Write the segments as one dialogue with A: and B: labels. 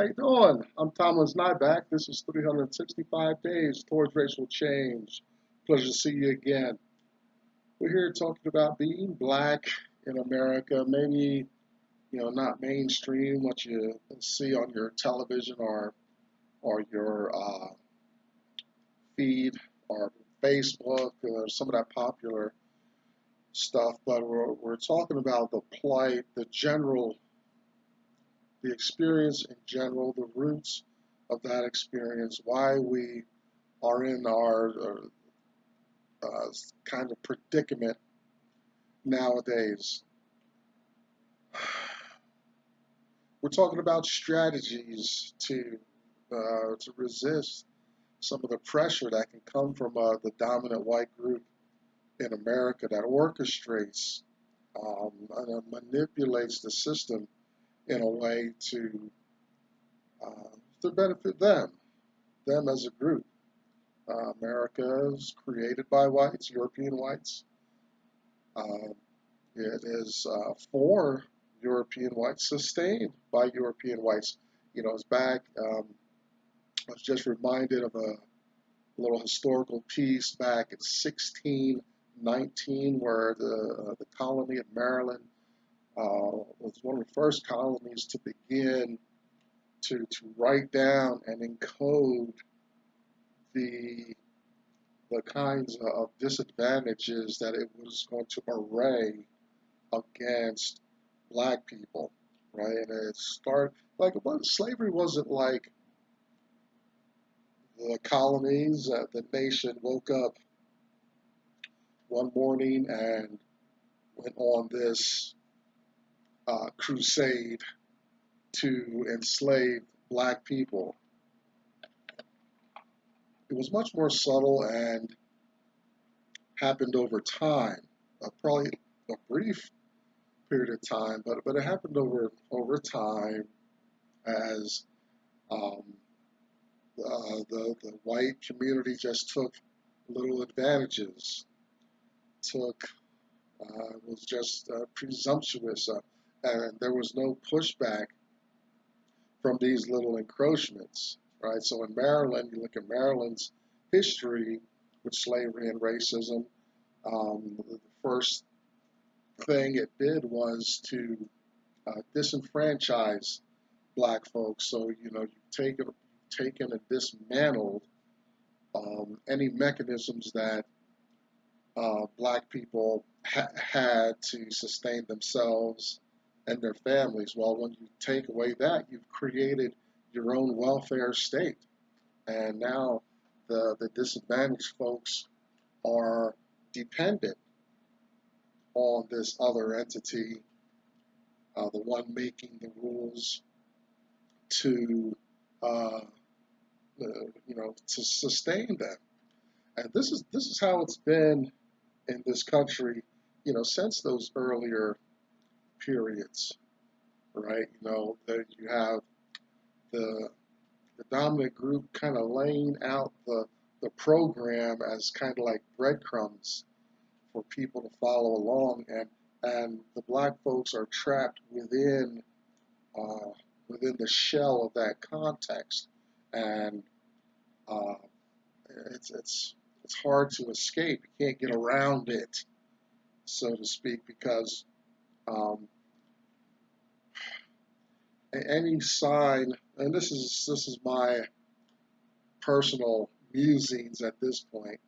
A: How you doing? I'm Thomas Nyback. This is 365 Days Towards Racial Change. Pleasure to see you again. We're here talking about being black in America. Maybe, not mainstream, what you see on your television or your feed or Facebook or some of that popular stuff. But we're talking about the plight, the experience in general, the roots of that experience, why we are in our kind of predicament nowadays. We're talking about strategies to resist some of the pressure that can come from the dominant white group in America that orchestrates and manipulates the system in a way to benefit them as a group. America is created by whites, European whites. Uh, it is for European whites, sustained by European whites. It's back. I was just reminded of a little historical piece back in 1619, where the colony of Maryland was one of the first colonies to begin to write down and encode the the kinds of disadvantages that it was going to array against black people, right? And it started like slavery wasn't like the colonies. The nation woke up one morning and went on this crusade to enslave black people. It was much more subtle and happened over time, probably a brief period of time, but it happened over time as um, the white community just took little advantages, took was just presumptuous, and there was no pushback from these little encroachments, right? So in Maryland, you look at Maryland's history with slavery and racism. The first thing it did was to disenfranchise black folks. So you've taken and dismantled any mechanisms that black people had to sustain themselves and their families. Well, when you take away that, you've created your own welfare state, and now the disadvantaged folks are dependent on this other entity, the one making the rules to uh, to sustain them. And this is how it's been in this country, since those earlier periods, right? That you have the the dominant group kind of laying out the program as kind of like breadcrumbs for people to follow along, and the black folks are trapped uh, within the shell of that context, and uh, it's hard to escape. You can't get around it, so to speak, because um, any sign, and this is my personal musings at this point,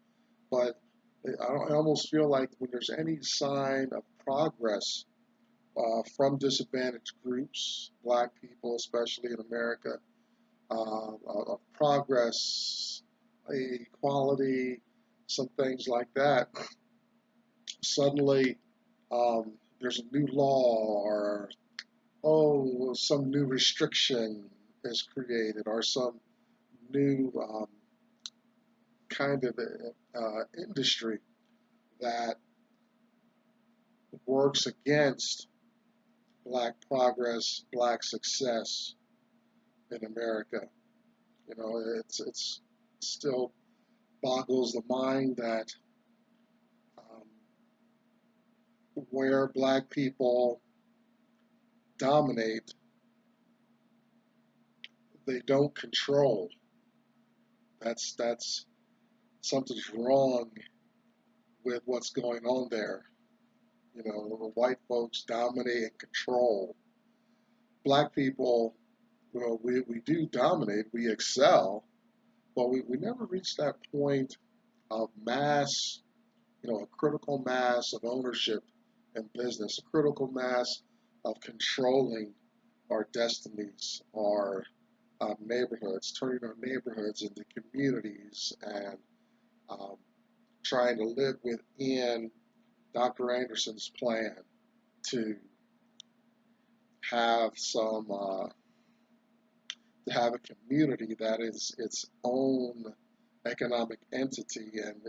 A: but I almost feel like when there's any sign of progress from disadvantaged groups, black people especially in America, of progress, equality, some things like that, suddenly there's a new law, or some new restriction is created, or some new kind of industry that works against black progress, black success in America. It's still boggles the mind that um, where black people dominate, they don't control. That's something's wrong with what's going on there. You know, the white folks dominate and control. Black people, well, we do dominate, we excel, but we never reach that point of mass, a critical mass of ownership in business, a critical mass of controlling our destinies, our neighborhoods, turning our neighborhoods into communities, and um, trying to live within Dr. Anderson's plan to have some to have a community that is its own economic entity and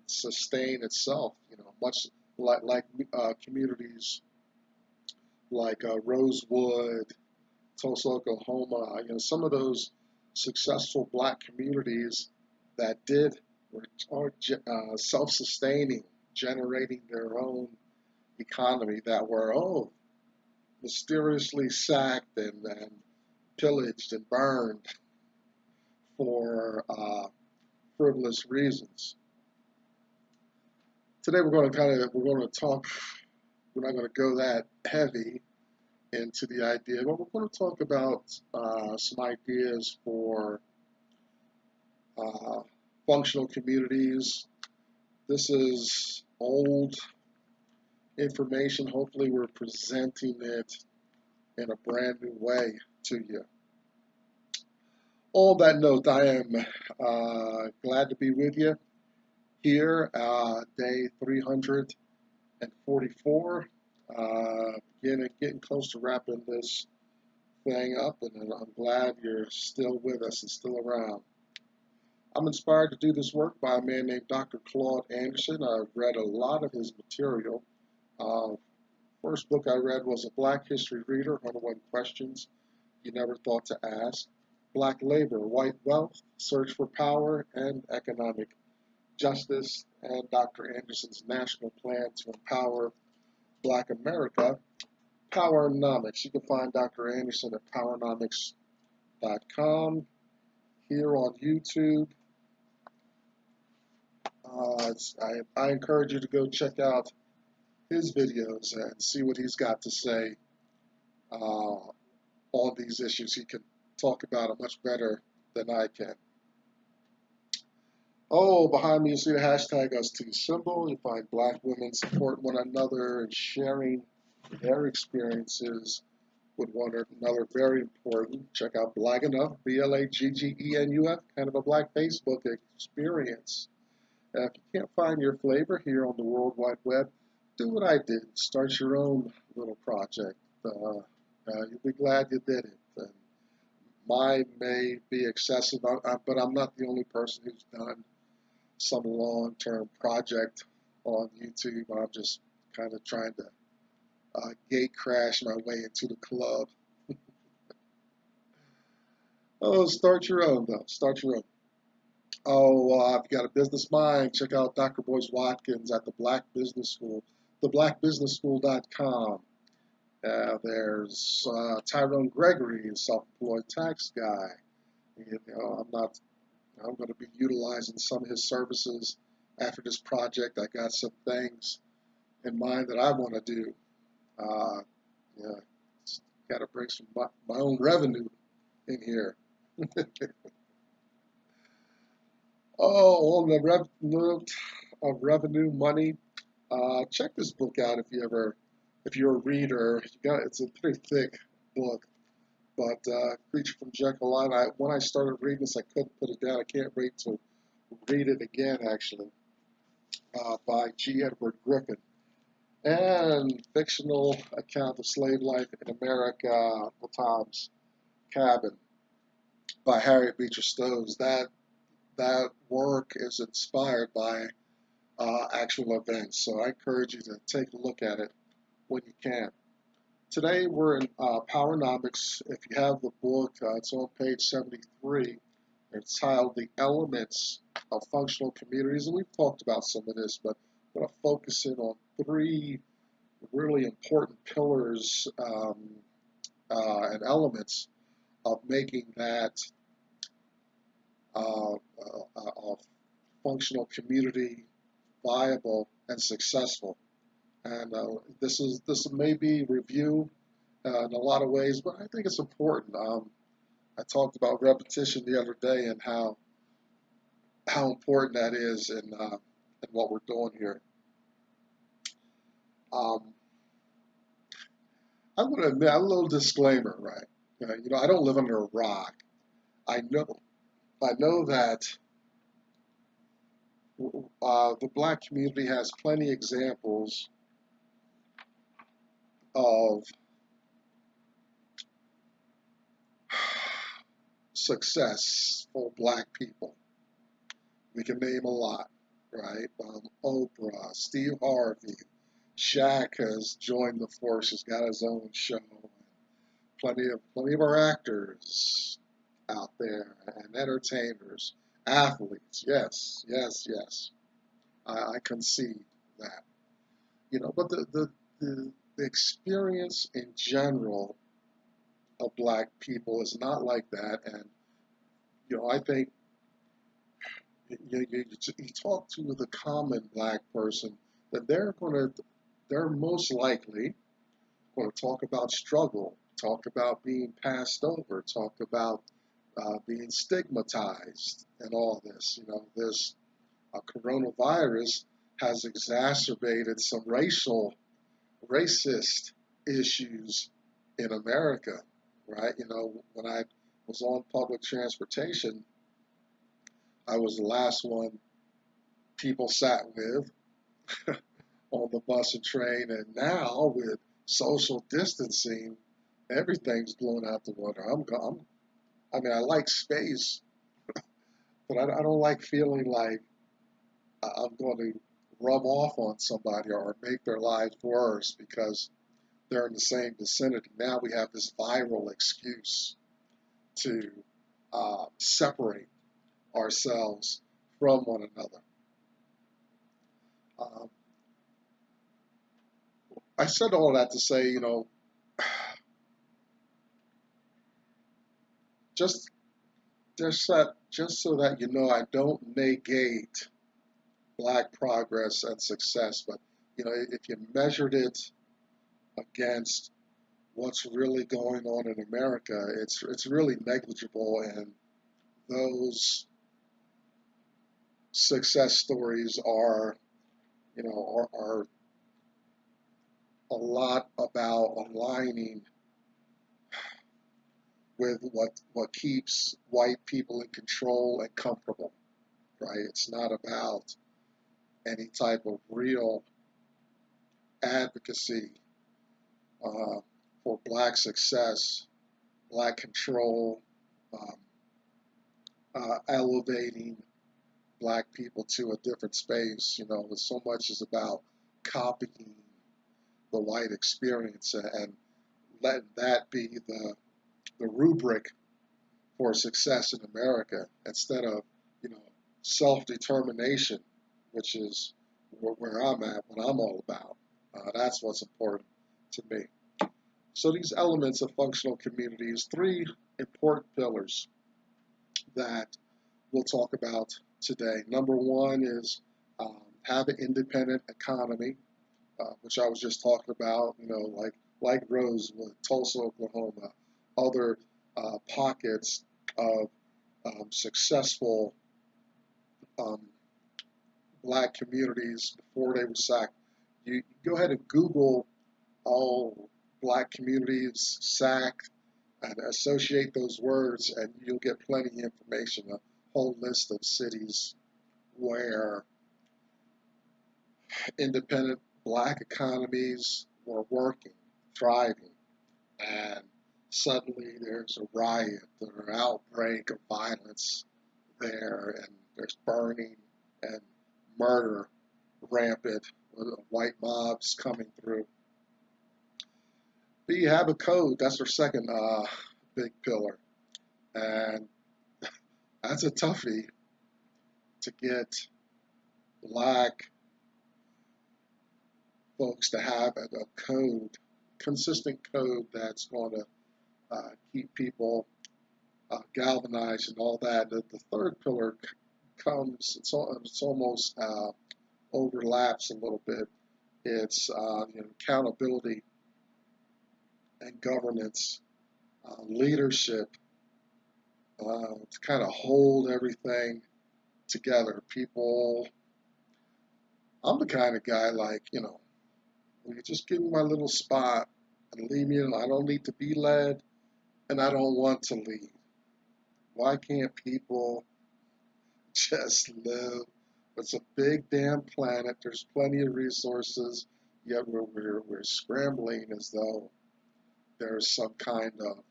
A: sustain itself. Much like communities like Rosewood, Tulsa, Oklahoma. Some of those successful black communities that are self-sustaining, generating their own economy, that were mysteriously sacked and pillaged and burned for frivolous reasons. Today we're going to talk. We're not going to go that heavy into the idea, but we're going to talk about some ideas for uh, functional communities. This is old information. Hopefully, we're presenting it in a brand new way to you. On that note, I am glad to be with you here, day 344. Getting close to wrapping this thing up, and I'm glad you're still with us and still around. I'm inspired to do this work by a man named Dr. Claud Anderson. I've read a lot of his material. First book I read was A Black History Reader, 101 Questions You Never Thought to Ask. Black Labor, White Wealth, Search for Power, and Economic Justice, and Dr. Anderson's National Plan to Empower Black America, PowerNomics. You can find Dr. Anderson at PowerNomics.com, here on YouTube. I encourage you to go check out his videos and see what he's got to say on these issues. He can talk about it much better than I can. Oh, behind me you see the hashtag #US2 symbol. You find black women supporting one another and sharing their experiences with one another. Very important. Check out Black Enough, BLAGGENUF, kind of a black Facebook experience. If you can't find your flavor here on the World Wide Web, do what I did. Start your own little project. You'll be glad you did it. And mine may be excessive, but I'm not the only person who's done some long-term project on YouTube. I'm just kind of trying to gate crash my way into the club. Oh, start your own, though. Start your own. Oh, if you got a business mind, check out Dr. Boyce Watkins at the Black Business School, theblackbusinessschool.com. There's Tyrone Gregory, self-employed tax guy. I'm going to be utilizing some of his services after this project. I got some things in mind that I want to do. Got to bring some my own revenue in here. On the note of revenue, money, check this book out if you're a reader. It's a pretty thick book, but Creature from Jekyll Island. When I started reading this, I couldn't put it down. I can't wait to read it again, actually, by G. Edward Griffin. And fictional account of slave life in America, the Tom's Cabin, by Harriet Beecher Stowe. That work is inspired by actual events, so I encourage you to take a look at it when you can. Today we're in PowerNomics. If you have the book, it's on page 73. It's titled The Elements of Functional Communities, and we've talked about some of this, but I'm going to focus in on three really important pillars and elements of making that a functional community viable and successful. And this may be review in a lot of ways, but I think it's important. I talked about repetition the other day and how important that is in what we're doing here. Um, I'm going to admit a little disclaimer, right? I don't live under a rock. I know that the black community has plenty examples of successful black people. We can name a lot, right? Oprah, Steve Harvey, Shaq has joined the force, has got his own show. Plenty of our actors out there and entertainers, athletes. Yes, yes, yes. I concede that. But the experience in general of black people is not like that. And I think you talk to the common black person, that they're most likely going to talk about struggle, talk about being passed over, talk about being stigmatized, and all this. This coronavirus has exacerbated some racist issues in America, right? When I was on public transportation, I was the last one people sat with on the bus and train, and now with social distancing, everything's blown out the water. I mean, I like space, but I don't like feeling like I'm going to rub off on somebody or make their lives worse because they're in the same vicinity. Now we have this viral excuse to separate ourselves from one another. Um, I said all that to say, just just so that I don't negate black progress and success, but if you measured it against what's really going on in America, it's really negligible, and those success stories are are a lot about aligning with what keeps white people in control and comfortable, right? It's not about any type of real advocacy uh, for black success, black control, um, elevating black people to a different space. So much is about copying the white experience and letting that be the rubric for success in America instead of, you know, self-determination, which is where I'm at, what I'm all about. That's what's important to me. So these elements of functional communities, three important pillars that we'll talk about today. Number one is have an independent economy, which I was just talking about, like Rosewood, Tulsa, Oklahoma, other pockets of successful um, black communities before they were sacked. You go ahead and Google all black communities sacked and associate those words, and you'll get plenty of information, a whole list of cities where independent black economies were working, thriving, and suddenly there's a riot or an outbreak of violence there, and there's burning and murder rampant with white mobs coming through. But you have a code, that's our second big pillar, and that's a toughie to get black folks to have a code, consistent code that's going to keep people galvanized and all that. The third pillar comes, it's almost overlaps a little bit. It's accountability and governance, leadership, to kind of hold everything together. People, I'm the kind of guy like, will you just give me my little spot and leave me alone? I don't need to be led and I don't want to lead. Why can't people just live? It's a big damn planet. There's plenty of resources, yet we're scrambling as though there's some kind of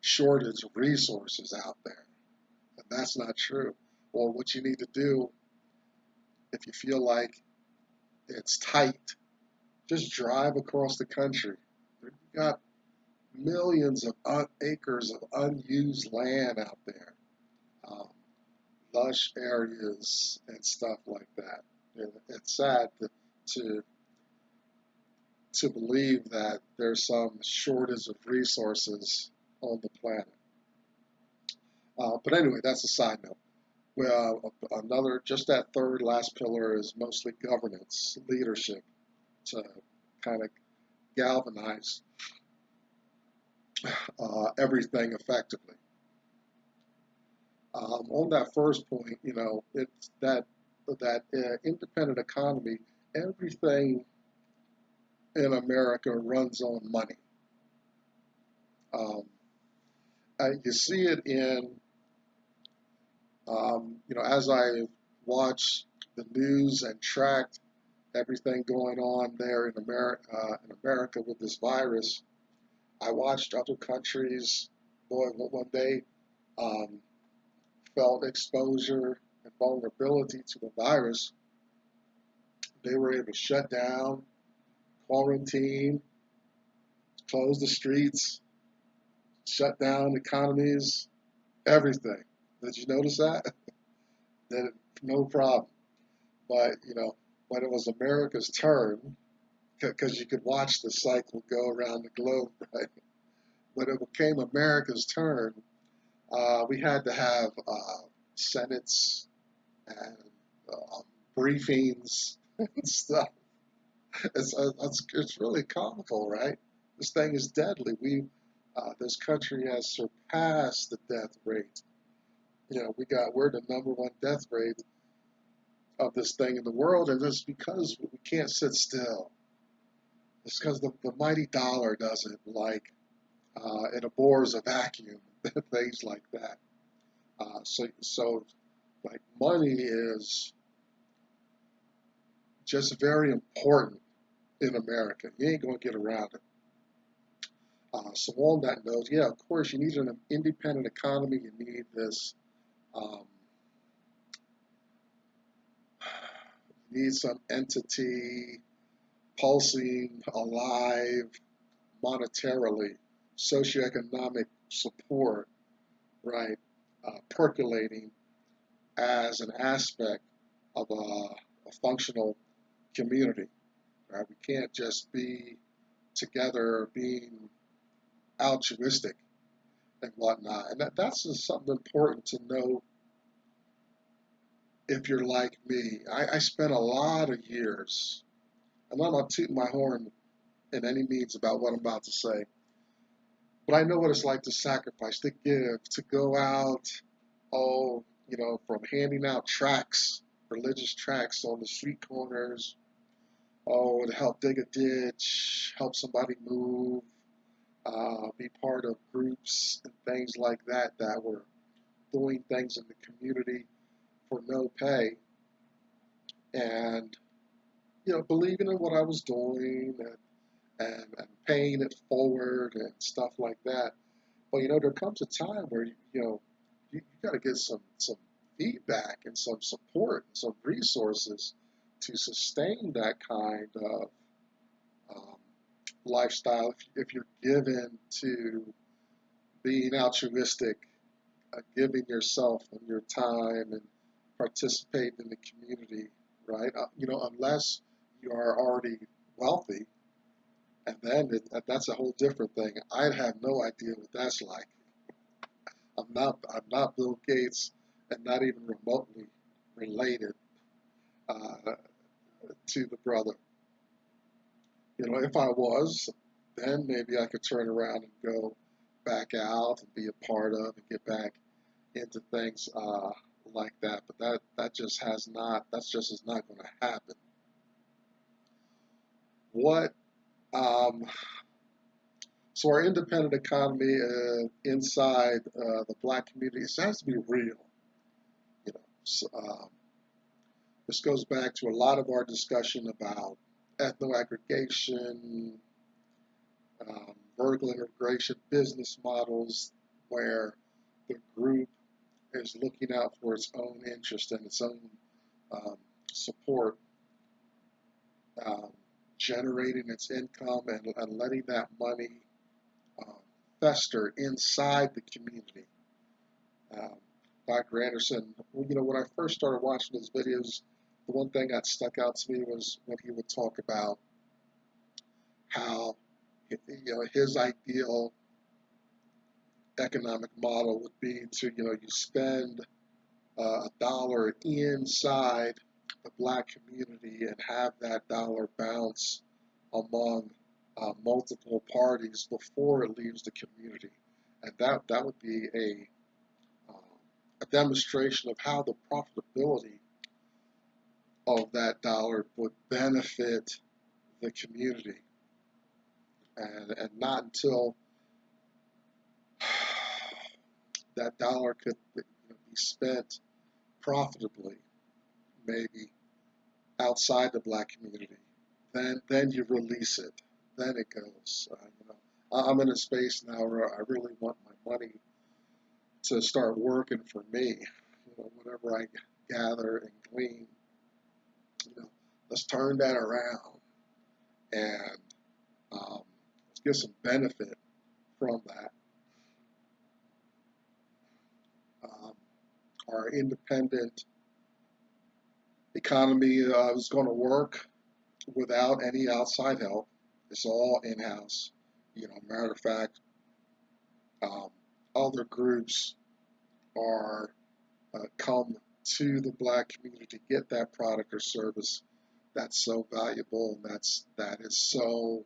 A: shortage of resources out there. And that's not true. Well, what you need to do, if you feel like it's tight, just drive across the country. You got millions of acres of unused land out there, um, lush areas and stuff like that. And it's sad to to believe that there's some shortage of resources on the planet. But anyway, that's a side note. Well, another, just that third last pillar is mostly governance, leadership, to kind of galvanize everything effectively. On that first point, it's that independent economy. Everything in America runs on money. Um, you see it in, as I watch the news and tracked everything going on there in America with this virus. I watched other countries, boy, when they um, felt exposure and vulnerability to the virus, they were able to shut down, quarantine, close the streets, shut down economies, everything. Did you notice that? That no problem. But when it was America's turn, because you could watch the cycle go around the globe, right? When it became America's turn, we had to have senates and briefings and stuff. It's really comical, right? This thing is deadly. This country has surpassed the death rate. We're the number one death rate of this thing in the world, and it's because we can't sit still. It's because the mighty dollar doesn't like it abhors a vacuum, things like that. So like money is just very important in America. You ain't gonna get around it. So on that note, yeah, of course, you need an independent economy. You need this. Um, you need some entity pulsing alive monetarily, socioeconomic support, right, percolating as an aspect of a functional community. Right? We can't just be together being altruistic and whatnot. And that's just something important to know if you're like me. I spent a lot of years, and I'm not tooting my horn in any means about what I'm about to say, but I know what it's like to sacrifice, to give, to go out, from handing out tracts, religious tracts on the street corners, to help dig a ditch, help somebody move, be part of groups and things like that were doing things in the community for no pay, and believing in what I was doing and paying it forward and stuff like that. But there comes a time where you got to get some feedback and some support, and some resources to sustain that kind of um, lifestyle. If you're given to being altruistic, giving yourself and your time and participating in the community, right? Unless you are already wealthy, and then that's a whole different thing. I have no idea what that's like. I'm not Bill Gates, and not even remotely related uh, to the brother. If I was, then maybe I could turn around and go back out and be a part of and get back into things like that. But that just has not. That's just is not going to happen. What? Um, so our independent economy inside the black community, it has to be real. So, this goes back to a lot of our discussion about ethno-aggregation, vertical integration, business models, where the group is looking out for its own interest and its own um, support, um, generating its income and letting that money uh, fester inside the community. Um, Dr. Anderson, when I first started watching his videos, the one thing that stuck out to me was when he would talk about how his ideal economic model would be to you spend a dollar inside the black community and have that dollar bounce among multiple parties before it leaves the community, and that would be a demonstration of how the profitability of that dollar would benefit the community, and not until that dollar could be spent profitably, maybe outside the black community, then you release it. Then it goes. I'm in a space now where I really want my money to start working for me. Whatever I gather and glean, let's turn that around and let's get some benefit from that. Um, our independent economy is going to work without any outside help. It's all in-house. Matter of fact, um, other groups are come to the black community to get that product or service that's so valuable and that is so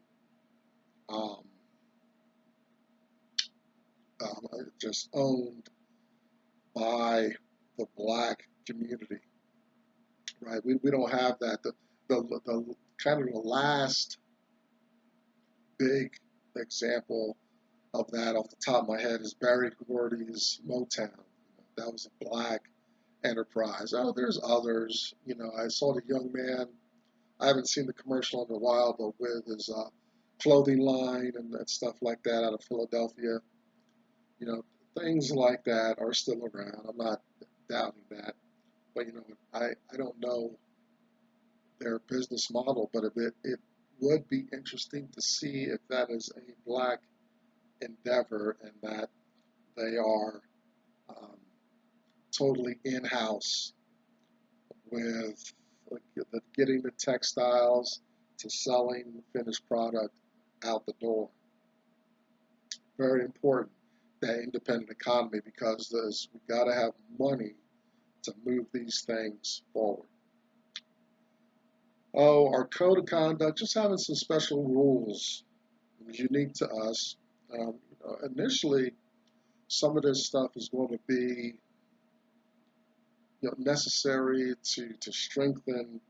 A: um, just owned by the black community, right? We don't have that. The kind of the last big example of that off the top of my head is Barry Gordy's Motown. That was a black enterprise. Oh, there's others. I saw the young man. I haven't seen the commercial in a while, but with his clothing line and stuff like that out of Philadelphia. You know, Things like that are still around. I'm not doubting that, but I don't know their business model, but it would be interesting to see if that is a black endeavor and that they are um, totally in-house with getting the textiles to selling the finished product out the door. Very important, that independent economy, because we got to have money to move these things forward. Oh, our code of conduct, just having some special rules unique to us. Initially, some of this stuff is going to be necessary to strengthen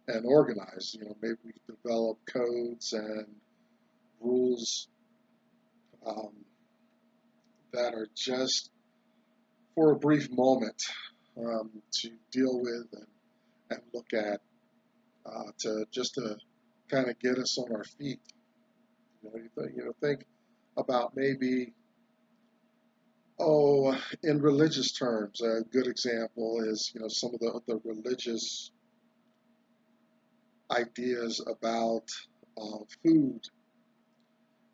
A: and organize. Maybe we develop codes and rules um, that are just for a brief moment to deal with and look at to kind of get us on our feet. Think about maybe, in religious terms, a good example is some of the religious ideas about food,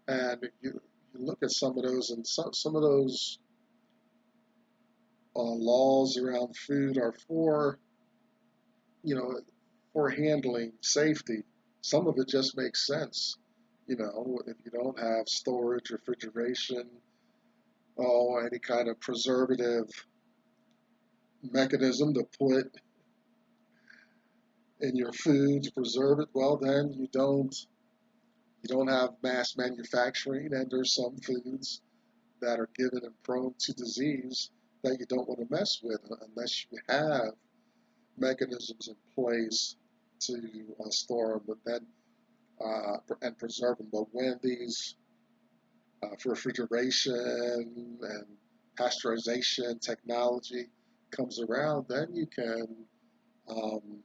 A: and you look at some of those, and some of those laws around food are you know for handling safety. Some of it just makes sense. If you don't have storage, refrigeration, any kind of preservative mechanism to put in your food to preserve it, well then you don't have mass manufacturing, and there's some foods that are given and prone to disease that you don't want to mess with unless you have mechanisms in place to store them, but then and preserve them. But when these refrigeration and pasteurization technology comes around, then you can um,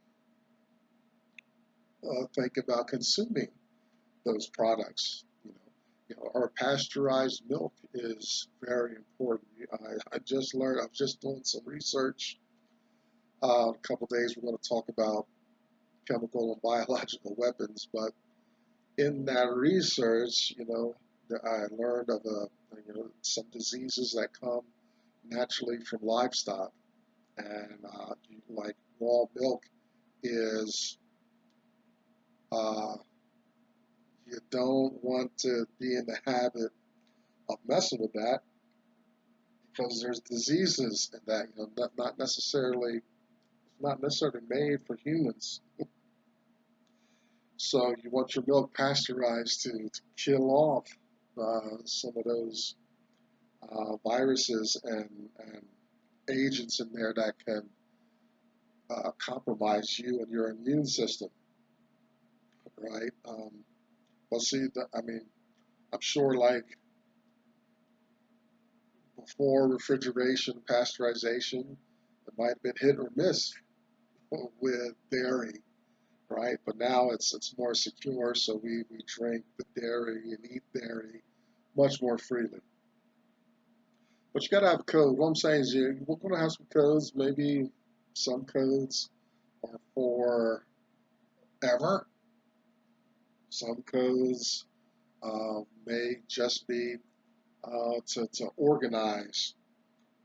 A: think about consuming those products. Our pasteurized milk is very important. I just learned. I was just doing some research. A couple of days, we're going to talk about chemical and biological weapons, but in that research, I learned of some diseases that come naturally from livestock, and like raw milk is uh, you don't want to be in the habit of messing with that because there's diseases in that, not necessarily made for humans. So you want your milk pasteurized to kill off some of those viruses and agents in there that can compromise you and your immune system, right? Well, see, I'm sure like before refrigeration, pasteurization, it might have been hit or miss with dairy, right? But now it's more secure, so we drink the dairy and eat dairy much more freely. But you got to have a code. What I'm saying is we're going to have some codes. Maybe some codes are for ever. Some codes may just be to organize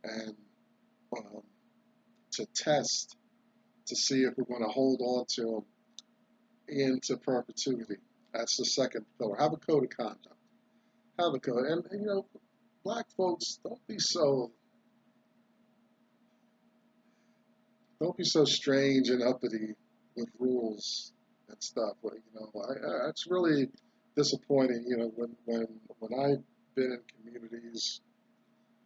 A: and um, to test to see if we're going to hold on to them into perpetuity. That's the second pillar. Have a code of conduct. Have a code. And black folks, don't be so strange and uppity with rules and stuff. But, it's really disappointing. When I've been in communities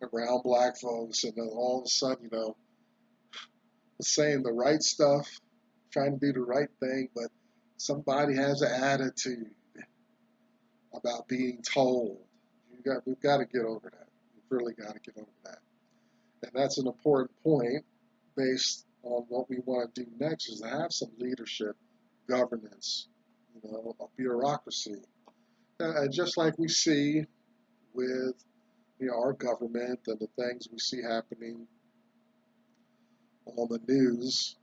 A: around black folks, and then all of a sudden, saying the right stuff, trying to do the right thing, but somebody has an attitude about being told. We've got to get over that. We've really got to get over that. And that's an important point based on what we want to do next is to have some leadership, governance, a bureaucracy. And just like we see with our government and the things we see happening on the news,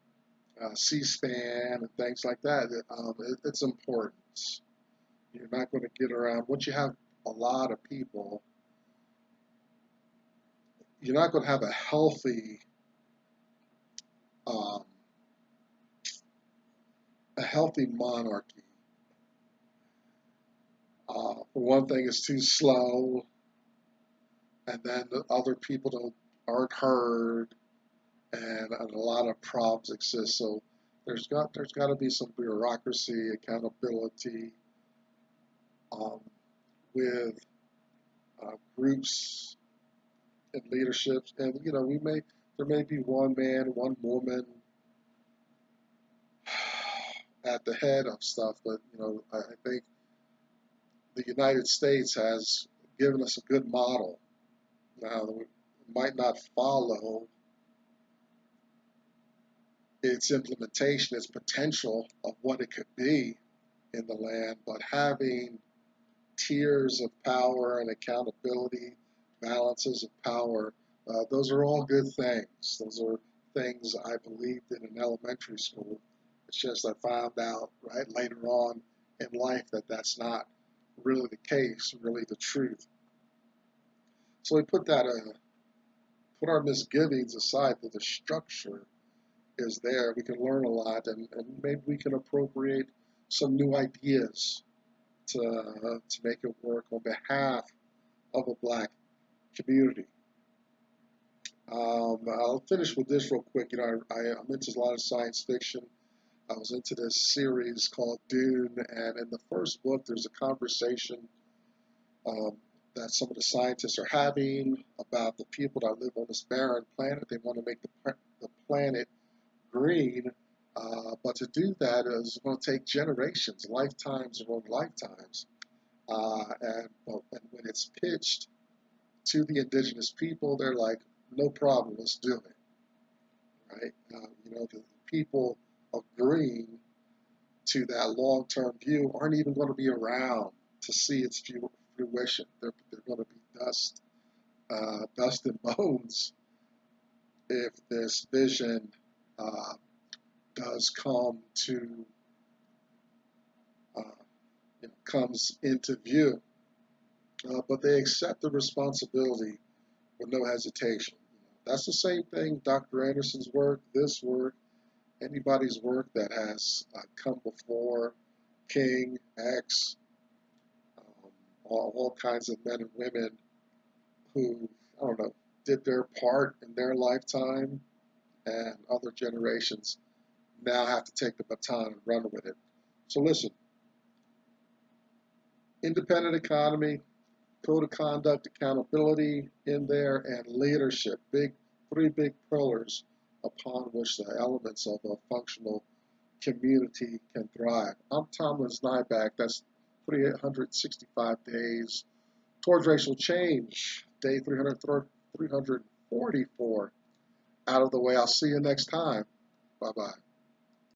A: C-SPAN and things like that, it's important. You're not going to get around. Once you have a lot of people, you're not going to have a um, healthy monarchy. For one thing, it's too slow, and then the other people aren't heard, and a lot of problems exist. So there's got to be some bureaucracy, accountability um, with groups and leaderships, and there may be one man, one woman at the head of stuff, but I think the United States has given us a good model. Now, we might not follow its implementation, its potential of what it could be in the land, but having tiers of power and accountability, balances of power, those are all good things. Those are things I believed in elementary school. It's just I found out right later on in life that that's not really the case, really the truth. So we put our misgivings aside, that the structure is there. We can learn a lot, and maybe we can appropriate some new ideas to make it work on behalf of a black community. I'll finish with this real quick. I'm into a lot of science fiction. I was into this series called Dune, and in the first book, there's a conversation um, that some of the scientists are having about the people that live on this barren planet. They want to make the planet green, but to do that is going to take generations, lifetimes and lifetimes. And when it's pitched to the indigenous people, they're like, no problem, let's do it, right? The people agreeing to that long-term view aren't even going to be around to see its fruition. They're going to be dust and bones if this vision uh, does come to uh, comes into view. But they accept the responsibility with no hesitation. That's the same thing Dr. Anderson's work, this work, anybody's work that has come before King, X, all kinds of men and women who, I don't know, did their part in their lifetime, and other generations now have to take the baton and run with it. So listen, independent economy, code of conduct, accountability in there, and leadership. Three big pillars upon which the elements of a functional community can thrive. I'm Tomlin's Nyback. That's 365 days towards racial change. Day 344 out of the way. I'll see you next time. Bye-bye.